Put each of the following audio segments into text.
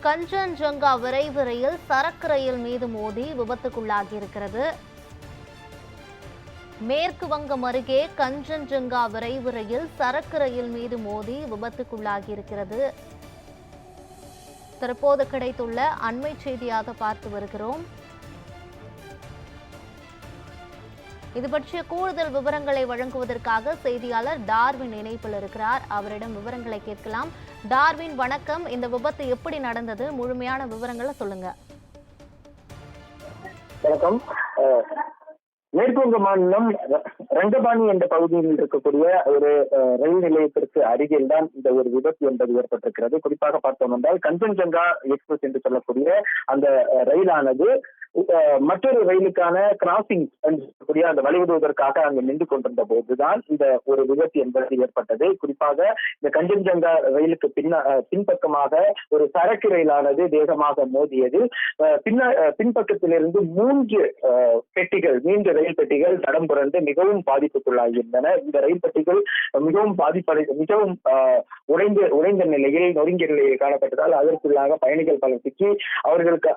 கஞ்சன்ஜங்கா விரைவு ரயில் சரக்கு ரயில் மீது மோதி விபத்துக்குள்ளாகியிருக்கிறது. மேற்கு வங்கம் அருகே கஞ்சன்ஜங்கா விரைவு ரயில் சரக்கு ரயில் மீது மோதி விபத்துக்குள்ளாகியிருக்கிறது. தற்போது கிடைத்துள்ள அண்மை செய்தியாக பார்த்து வருகிறோம். இது பற்றிய கூடுதல் விவரங்களை வழங்குவதற்காக செய்தியாளர் டார்வின் இணைப்பில் இருக்கிறார். அவரிடம் விவரங்களை கேட்கலாம். டார்வின், வணக்கம். இந்த விபத்து எப்படி நடந்தது? முழுமையான விவரங்களை சொல்லுங்க. வணக்கம். மேற்குவங்க மாநிலம் ரங்கபாணி என்ற பகுதியில் இருக்கக்கூடிய ஒரு ரயில் நிலையத்திற்கு அருகில் தான் இந்த ஒரு விபத்து என்பது ஏற்பட்டிருக்கிறது. குறிப்பாக பார்த்தோம் என்றால் கஞ்சன்ஜங்கா எக்ஸ்பிரஸ் என்று சொல்லக்கூடிய அந்த ரயிலானது மற்றொரு ரயிலுக்கான கிராசிங் கூடிய அந்த வழிவிடுவதற்காக அங்கு நின்று கொண்டிருந்த போதுதான் இந்த ஒரு விபத்து என்பது ஏற்பட்டது. குறிப்பாக இந்த கஞ்சன்ஜங்கா ரயிலுக்கு பின்பக்கமாக ஒரு சரக்கு ரயிலானது வேகமாக மோதியது. பின்பக்கத்திலிருந்து 3 பெட்டிகள், நீண்ட ரயில் பெட்டிகள் தடம் புரண்டு மிகவும் பாதிப்புக்குள்ளாகியிருந்தன. இந்த ரயில் பெட்டிகள் மிகவும் மிகவும் உடைந்த நிலையில், நொறுங்கிய நிலையில் காணப்பட்டதால் அதற்குள்ளாக பயணிகள் பலர் அவர்களுக்கு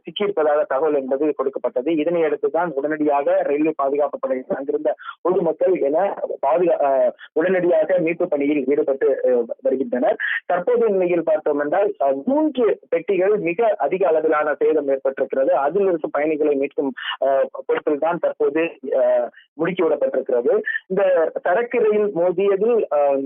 சிக்கியிருப்பதாக தகவல் என்பது கொடுக்கப்பட்டது. இதனை அடுத்துதான் உடனடியாக ரயில்வே பாதுகாப்பு படையினர், அங்கிருந்த பொதுமக்கள் என உடனடியாக மீட்பு பணியில் ஈடுபட்டு வருகின்றனர். தற்போதைய நிலையில் பார்த்தோம் என்றால் 3 பெட்டிகள் மிக அதிக அளவிலான சேதம் ஏற்பட்டிருக்கிறது. அதில் இருக்கும் பயணிகளை மீட்கும் பொருட்கள் தான் தற்போது முடுக்கிவிடப்பட்டிருக்கிறது. இந்த சரக்கு ரயில் மோதியதில்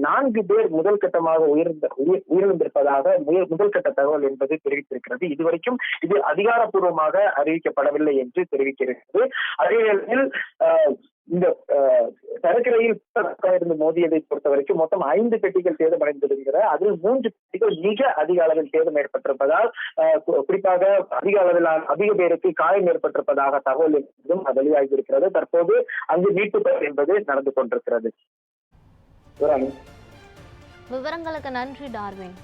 4 பேர் முதல் கட்டமாக உயிரிழந்திருப்பதாக முதல் கட்ட தகவல் என்பது தெரிவித்திருக்கிறது. இதுவரைக்கும் இது அதிகாரப்பூர்வமாக அறிவிக்கப்படவில்லை என்று தெரிவிக்கிறது. அதே வேளையில் இந்த சரக்கு ரயில் இருந்து மோதியதை பொறுத்த வரைக்கும் மொத்தம் 5 பெட்டிகள் சேதமடைந்திருக்கிற, அதில் 3 பெட்டிகள் மிக அதிக அளவில் சேதம் ஏற்பட்டிருப்பதால் குறிப்பாக அதிக பேருக்கு காயம் ஏற்பட்டிருப்பதாக தகவல் என்பதும் வெளியாகியிருக்கிறது. தற்போது அங்கு மீட்பு பணி என்பது நடந்து கொண்டிருக்கிறது. விவரங்களுக்கு நன்றி டார்வின்.